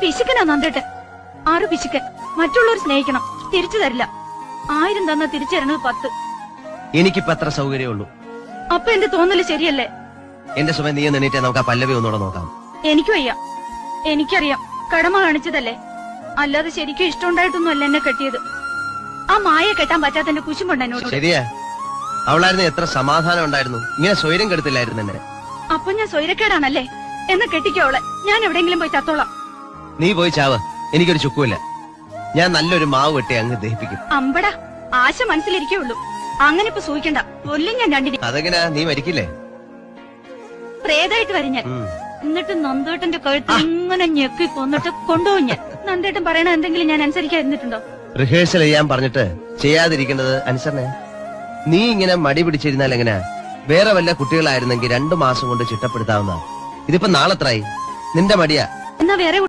പിശുക്കനാ നന്ദേട്ടൻ. 6 പിശുക്കൻ. മറ്റുള്ളവർ സ്നേഹിക്കണം, തിരിച്ചു തരില്ല. 1000 തന്നാ തിരിച്ചു തരണത് 10. എനിക്കിപ്പോ അത്ര സൗകര്യമുള്ളൂ. അപ്പൊ എന്റെ തോന്നല് ശരിയല്ലേ? എന്റെ സുമ നീ നിന്നിട്ടേ നമുക്ക് ആ പല്ലവി ഒന്നുകൂടെ നോക്കാം. എനിക്ക് വയ്യ. എനിക്കറിയാം കടമ കാണിച്ചതല്ലേ, അല്ലാതെ ശരിക്കും ഇഷ്ടമുണ്ടായിട്ടൊന്നും അല്ല എന്നെ കെട്ടിയത്. ആ മായ കെട്ടാൻ പറ്റാത്ത എന്റെ കുശുമ്പുണ്ട് എന്നോട്. ശരിയാ, അവളായിരുന്നു എത്ര സമാധാനം ഉണ്ടായിരുന്നു. ഇങ്ങനെ സ്വൈര്യം കെടുത്തില്ലായിരുന്നു എന്നെ. അപ്പൊ ഞാൻ സ്വൈരക്കേടാണല്ലേ? എന്നെ കെട്ടിക്കോളെ, ഞാൻ എവിടെയെങ്കിലും പോയി ചത്തോളാം. നീ പോയി ചാവ്, എനിക്കൊരു ചുക്കുമില്ല. ഞാൻ നല്ലൊരു മാവ് വെട്ടി അങ്ങ് ദഹിപ്പിക്കും. അമ്പടാ, ആശ മനസ്സിലിരിക്കുള്ളൂ. അങ്ങനെ ഇപ്പൊ സൂഹിക്കണ്ട, കൊല്ലും ഞാൻ രണ്ടിനെ. അതെങ്ങനെയാ, നീ മരിക്കില്ലേ? പ്രേതായിട്ട് വരും ഞാൻ. എന്നിട്ട് നന്ദേട്ടന്റെ കഴുത്ത് ഇങ്ങനെ ഞെക്കി കൊന്നിട്ട് കൊണ്ടുപോകും ഞാൻ. നന്ദേട്ടൻ പറയണ എന്തെങ്കിലും ഞാൻ അനുസരിക്കാതിരുന്നിട്ടുണ്ടോ? റിഹേഴ്സൽ ചെയ്യാൻ പറഞ്ഞിട്ട് ചെയ്യാതിരിക്കേണ്ടത് അനുസരണ. നീ ഇങ്ങനെ മടി പിടിച്ചിരുന്നാൽ എങ്ങനെയാ? വേറെ വല്ല കുട്ടികളായിരുന്നെങ്കിൽ 2 മാസം കൊണ്ട് ചിട്ടപ്പെടുത്താവുന്ന. ഇതിപ്പോ നാളെത്രായി? നിന്റെ മടിയാ. എന്നാ വേറെ